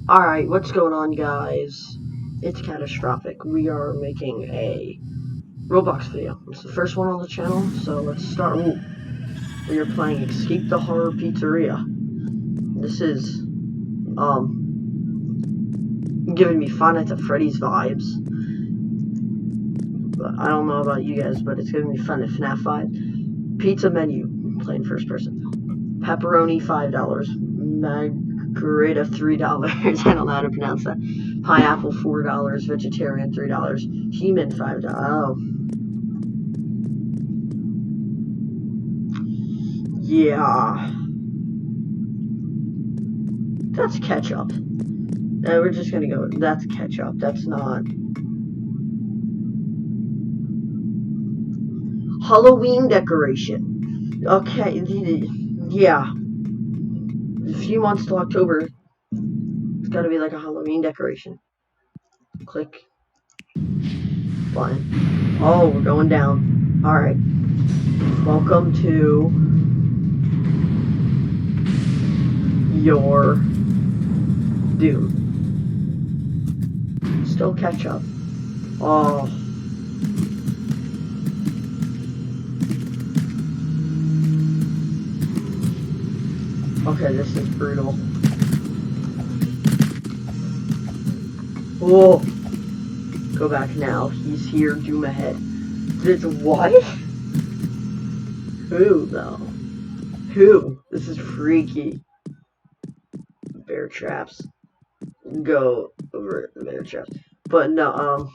Alright, what's going on, guys? It's catastrophic. We are making a Roblox video. It's the first one on the channel, so let's start. Ooh, we are playing Escape the Horror Pizzeria. This is, giving me Five Nights at Freddy's vibes. But I don't know about you guys, but it's giving me fun at FNAF 5. Pizza menu, playing first person. Pepperoni, $5. Margarita, $3. I don't know how to pronounce that. Pineapple, $4. Vegetarian, $3. Human, $5. Oh. Yeah. That's ketchup. We're just gonna go, that's ketchup. That's not. Halloween decoration. Okay, yeah. A few months to October. It's gotta be like a Halloween decoration. Click. Button. Oh, we're going down. Alright. Welcome to your doom. Still ketchup. Oh. Okay, this is brutal. Whoa. Go back now. He's here. Doom ahead. This what? Who, though? Who? This is freaky. Bear traps. Go over the bear traps. But no,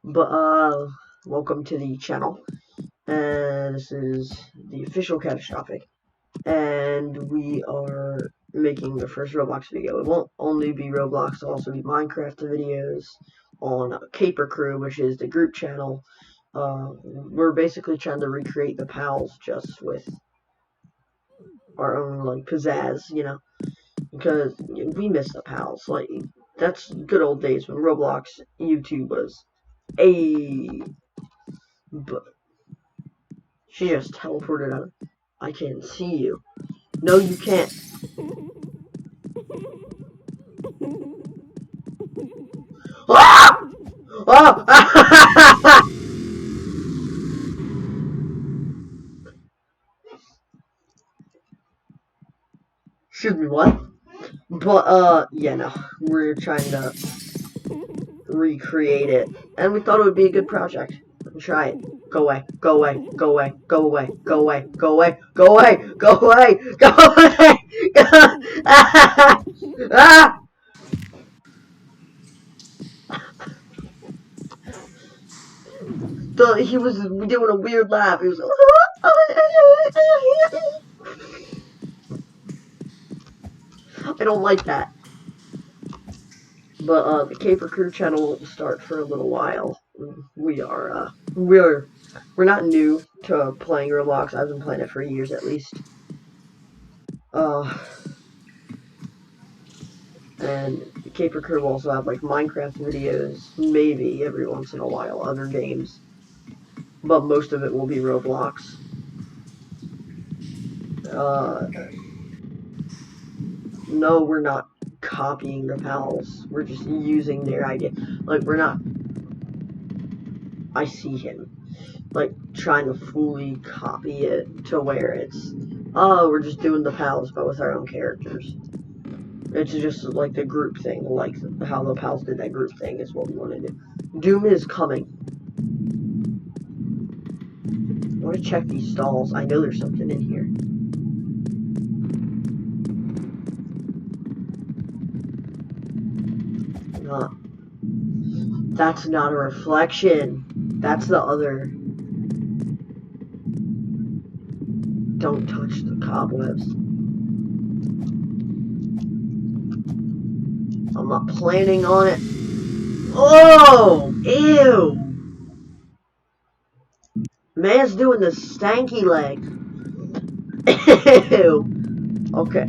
but, welcome to the channel. And this is the official catastrophic. And we are making the first Roblox video. It won't only be Roblox, it'll also be Minecraft videos on Caper Crew, which is the group channel. We're basically trying to recreate the pals just with our own, like, pizzazz, you know, because we miss the pals. Like, that's good old days when Roblox YouTube was but she just teleported out. I can't see you. No, you can't. Ah! Oh! Excuse me, what? But, yeah, no. We're trying to recreate it. And we thought it would be a good project. Try it. Go away. Go away. Go away. Go away. Go away. Go away. Go away. Go away. Go away. Ah! He was doing a weird laugh. He was. I don't like that. But the Caper Crew channel won't start for a little while. We're not new to playing Roblox. I've been playing it for years at least. And the Caper Crew will also have like Minecraft videos, maybe every once in a while, other games. But most of it will be Roblox. No, we're not copying the pals. We're just using their idea. Like, we're not. I see him. Like, trying to fully copy it to where it's. Oh, we're just doing the pals, but with our own characters. It's just like the group thing, like how the pals did that group thing is what we want to do. Doom is coming. I want to check these stalls. I know there's something in here. No. That's not a reflection. That's the other. Don't touch the cobwebs. I'm not planning on it. Oh! Ew! Man's doing the stanky leg. Ew! Okay.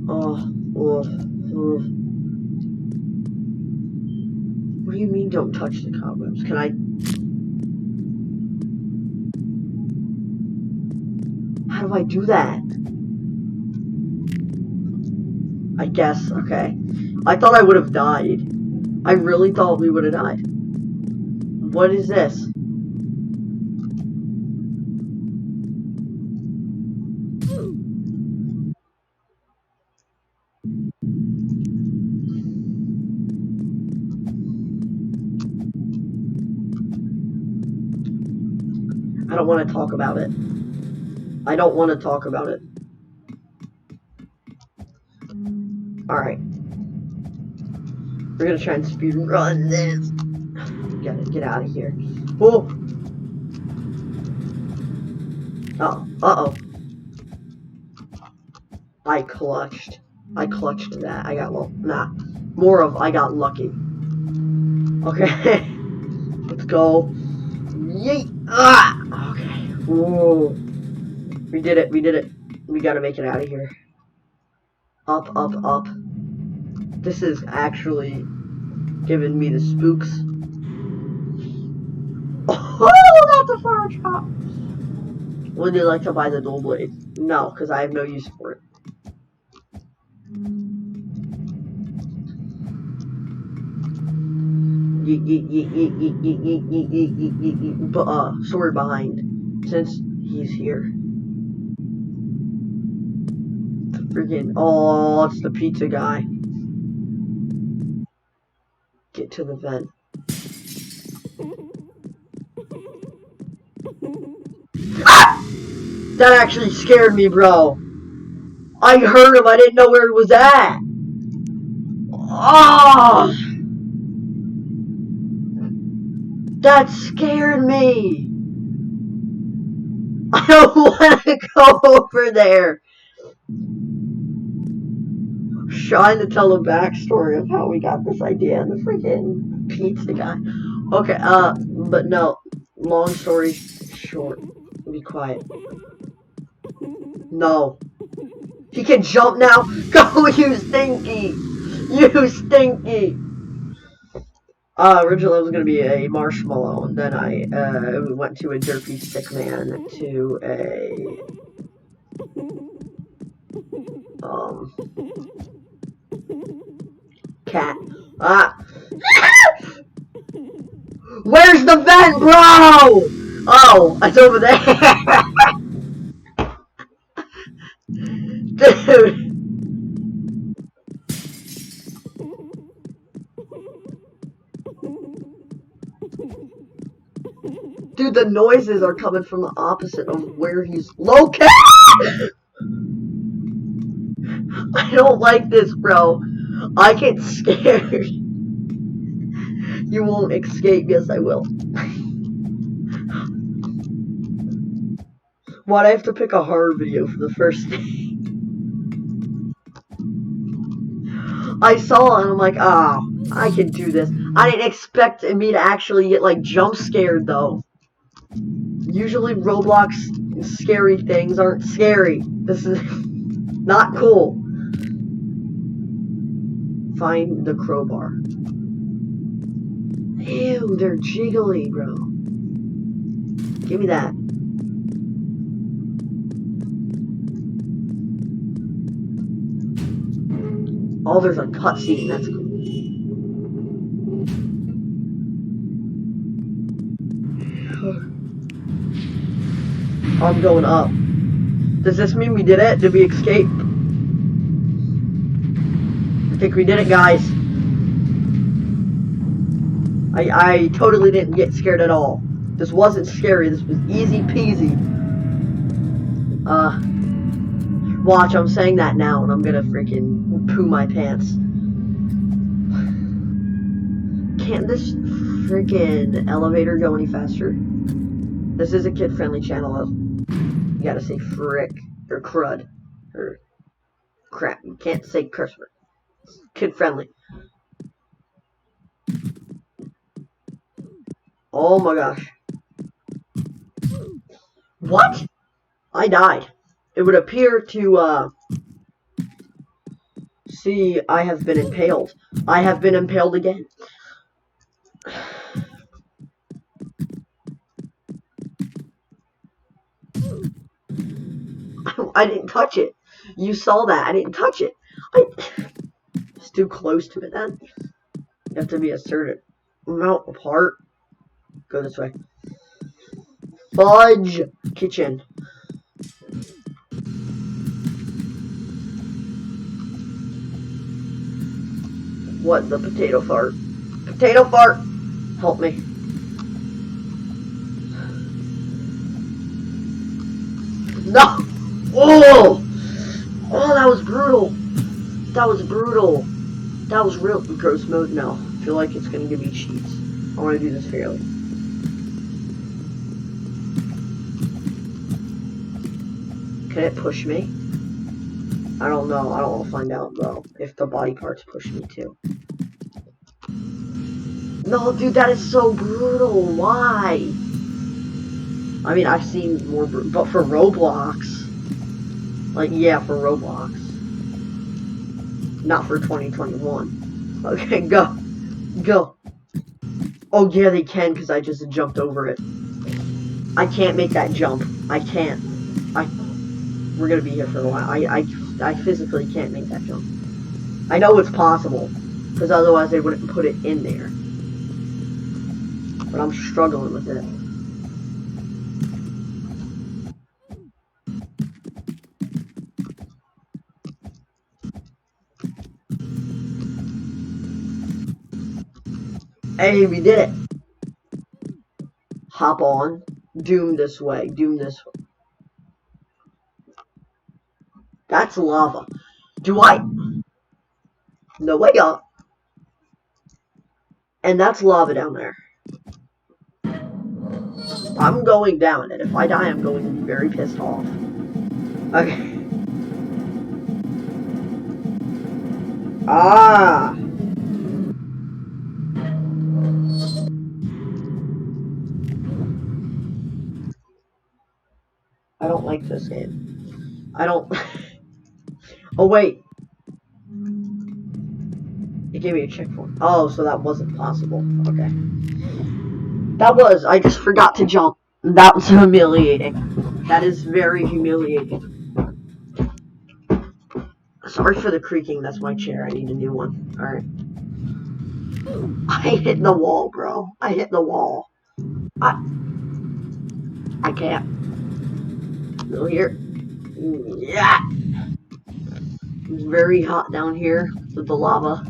Oh. What do you mean don't touch the cobwebs? Can I... How do I do that? I guess, okay. I thought I would have died. I really thought we would have died. What is this? I don't want to talk about it. I don't want to talk about it. Alright. We're gonna try and speed run this. Gotta get out of here. Oh! Oh, uh-oh. I clutched that. I got, well, nah. More of I got lucky. Okay. Let's go. Yeet! Ah! Okay. Whoa. We did it. We gotta make it out of here. Up, up, up. This is actually giving me the spooks. Oh, that's a fire trap! Would you like to buy the dual blade? No, because I have no use for it. But, sword behind. Since he's here. Freaking, oh, it's the pizza guy. Get to the vent. Ah! That actually scared me, bro. I heard him, I didn't know where he was at. Oh! That scared me. I don't want to go over there. Trying to tell a backstory of how we got this idea and the freaking pizza guy. Okay, but no. Long story short. Be quiet. No. He can jump now? Go, you stinky! You stinky! Originally it was gonna be a marshmallow, and then I, went to a derpy stick man to a, cat. Ah! Where's the vent, bro? Oh, it's over there. Dude. Dude, the noises are coming from the opposite of where he's located. I don't like this, bro. I get scared. You won't escape. Yes, I will. Why'd I have to pick a horror video for the first day? I saw it and I'm like, oh, I can do this. I didn't expect me to actually get, like, jump scared, though. Usually Roblox scary things aren't scary. This is not cool. Find the crowbar. Ew, they're jiggly, bro. Give me that. Oh, there's a cutscene. That's cool. I'm going up. Does this mean we did it? Did we escape? I think we did it, guys. I totally didn't get scared at all. This wasn't scary. This was easy peasy. Watch, I'm saying that now, and I'm gonna freaking poo my pants. Can't this freaking elevator go any faster? This is a kid-friendly channel, though. You gotta say frick, or crud, or crap. You can't say curse word. It's kid-friendly. Oh my gosh. What? I died. It would appear to, see, I have been impaled. I have been impaled again. I didn't touch it. You saw that. I didn't touch it. It's too close to it then. You have to be a certain amount apart. Go this way. Fudge kitchen. What? The potato fart. Potato fart! Help me. No! Oh! Oh, that was brutal. That was brutal. That was real gross mode. No. I feel like it's gonna give me cheats. I wanna do this fairly. Can it push me? I don't know. I don't want to find out though. If the body parts push me too. No, dude, that is so brutal. Why? I mean, I've seen more, but for Roblox, like, yeah, for Roblox, not for 2021. Okay, go, go. Oh yeah, they can because I just jumped over it. I can't make that jump. I can't. We're gonna be here for a while. I physically can't make that jump. I know it's possible because otherwise they wouldn't put it in there. But I'm struggling with it. Hey, we did it! Hop on. Doom this way. Doom this way. That's lava. Do I? No way up. And that's lava down there. I'm going down, and if I die, I'm going to be very pissed off. Okay. Ah! I don't like this game. I don't... Oh, wait. It gave me a checkpoint. Oh, so that wasn't possible. Okay. That was. I just forgot to jump. That was humiliating. That is very humiliating. Sorry for the creaking. That's my chair. I need a new one. Alright. I hit the wall, bro. I hit the wall. I can't. Go here. Yeah. It's very hot down here with the lava.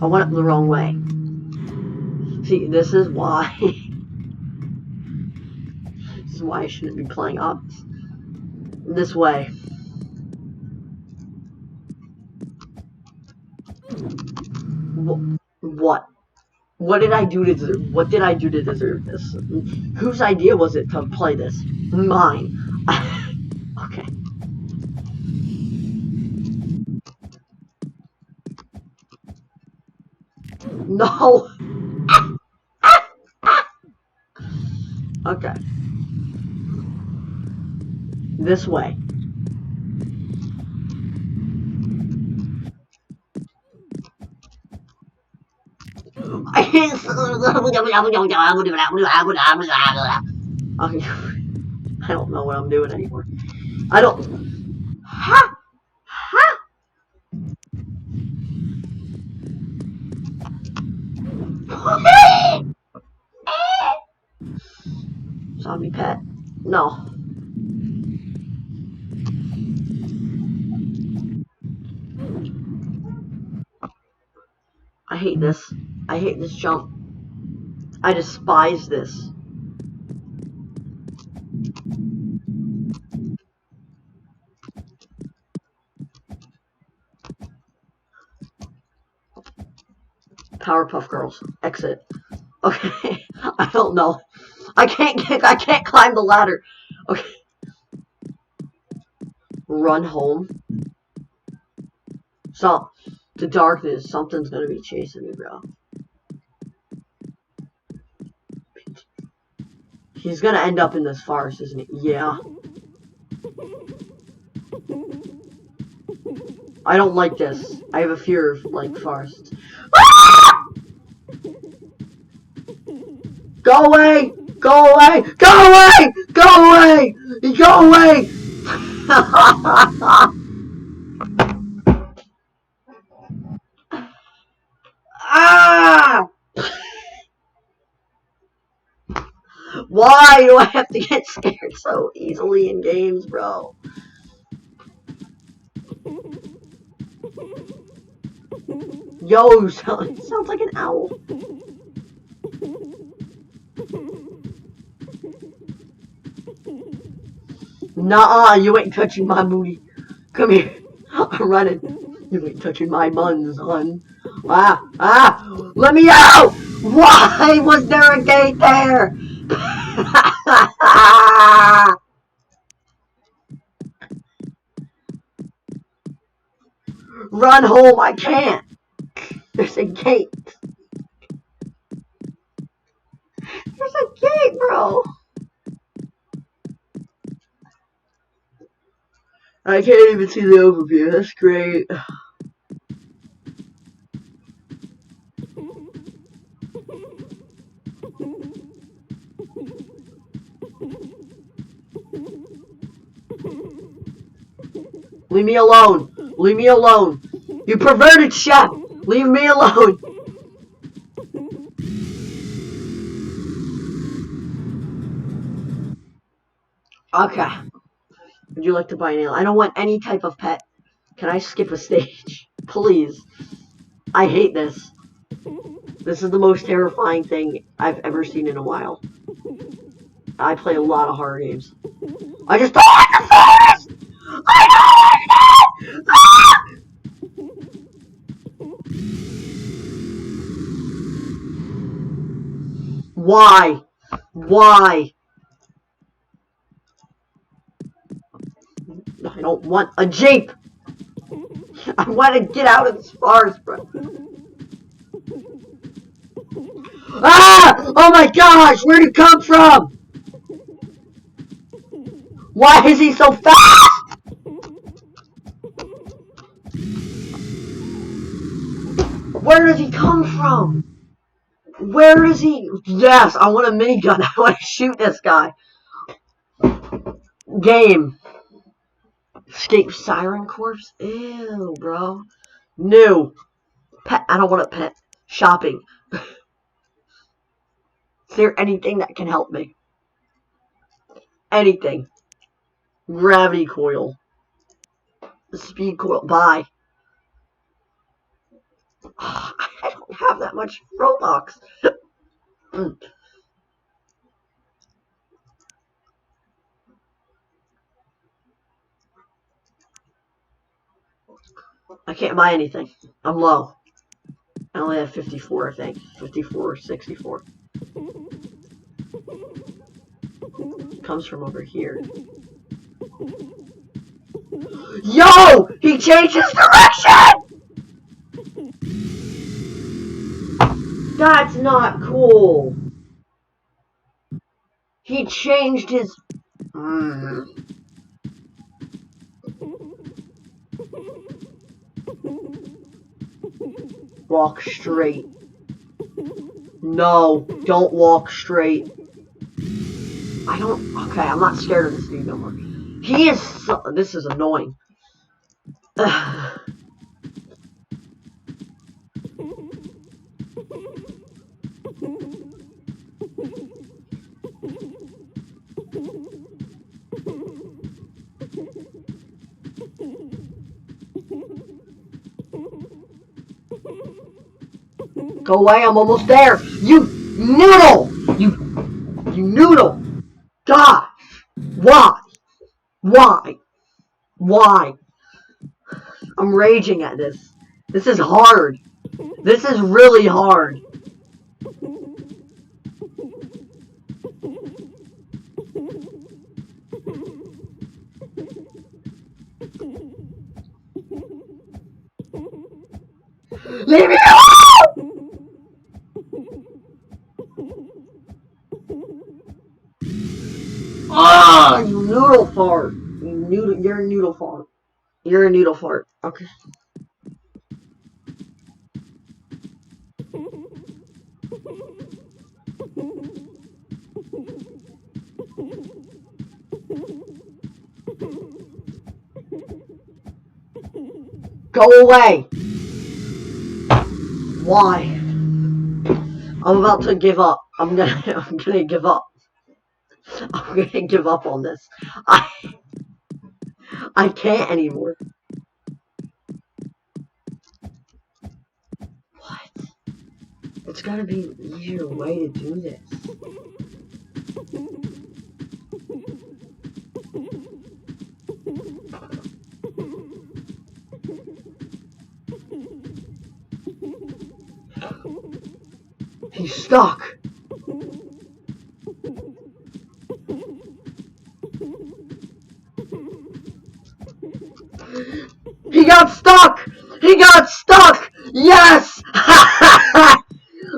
I went up the wrong way. See, this is why. This is why I shouldn't be playing up this way. What? What did I do to deserve? What did I do to deserve this? Whose idea was it to play this? Mine. Okay. No. Okay. This way. Okay. I don't know what I'm doing anymore. I don't. Ha! Ha! Zombie pet. No. I hate this. I hate this jump. I despise this. Powerpuff Girls. Exit. Okay. I don't know. I can't climb the ladder. Okay. Run home. So, the darkness. Something's gonna be chasing me, bro. He's gonna end up in this forest, isn't he? Yeah. I don't like this. I have a fear of, like, forests. Ah! Go away! Go away! Go away! Go away! Go away! Ah! Why do I have to get scared so easily in games, bro? Yo, sounds like an owl. Nuh-uh, you ain't touching my booty. Come here. I'm running. You ain't touching my buns, hun. Let me out! Why was there a gate there? Run home, I can't. There's a gate. There's a gate, bro. I can't even see the overview. That's great. Leave me alone. Leave me alone. You perverted chef. Leave me alone. Okay. Would you like to buy an alien? I don't want any type of pet. Can I skip a stage? Please. I hate this. This is the most terrifying thing I've ever seen in a while. I play a lot of horror games. I just don't like the forest! I don't like it! Ah! Why? Why? I don't want a Jeep! I want to get out of this forest, bro. Ah! Oh my gosh! Where'd he come from? Why is he so fast? Where does he come from? Where is he? Yes, I want a minigun. I want to shoot this guy. Game. Escape Siren Corpse? Ew, bro. New. Pet. I don't want a pet. Shopping. Is there anything that can help me? Anything. Gravity coil. Speed coil. Buy. I don't have that much Robux. I can't buy anything. I'm low. I only have 54, I think. 54, 64. Comes from over here. Yo! He changed his direction! That's not cool. He changed his... Walk straight. No, don't walk straight. I don't... Okay, I'm not scared of this dude no more. He is so... This is annoying. Go away, I'm almost there. You noodle! You noodle! God! Why? Why? Why? I'm raging at this. This is hard. This is really hard. Leave me alone! Ah, you noodle fart. You're a noodle fart. You're a noodle fart. Okay. Go away! Why? I'm about to give up. I'm gonna give up. I'm gonna give up on this. I can't anymore. What? It's gotta be an easier way to do this. He's stuck. He got stuck! He got stuck! Yes!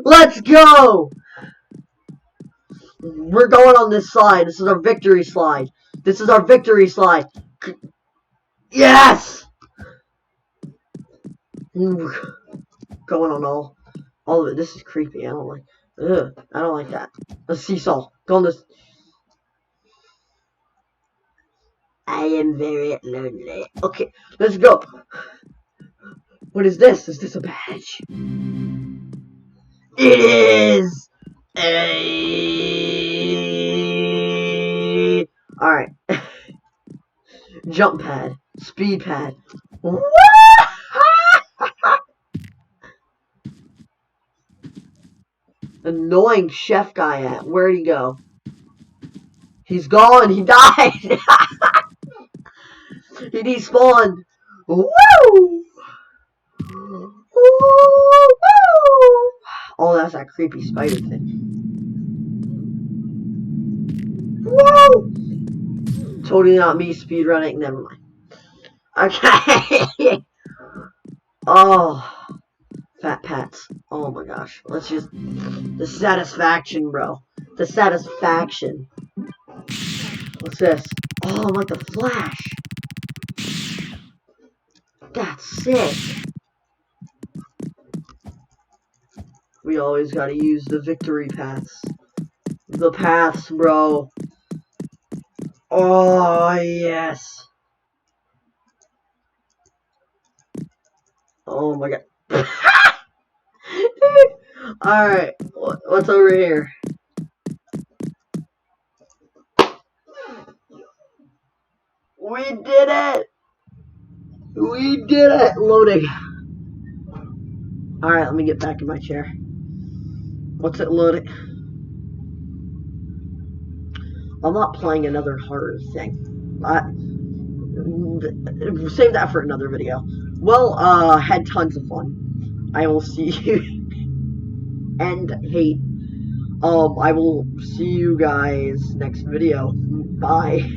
Let's go! We're going on this slide. This is our victory slide. This is our victory slide. Yes! Going on all of it. This is creepy. I don't like. Ugh, I don't like that. A seesaw. Go on this. I am very lonely. Okay, let's go. What is this? Is this a badge? It is. Alright. Jump pad. Speed pad. Annoying chef guy at. Where'd he go? He's gone. He died. He despawned. Woo! Woo! Oh, that's that creepy spider thing. Whoa! Totally not me speedrunning. Never mind. Okay. Oh. Fat pats. Oh my gosh. Let's just... The satisfaction, bro. The satisfaction. What's this? Oh, I'm like the Flash. That's sick. We always gotta use the victory paths. The paths, bro. Oh, yes. Oh my god. Alright, what's over here? We did it! We did it! Loading. Alright, let me get back in my chair. What's it loading? I'm not playing another horror thing. Save that for another video. Well, had tons of fun. I will see you. And hate. I will see you guys next video. Bye.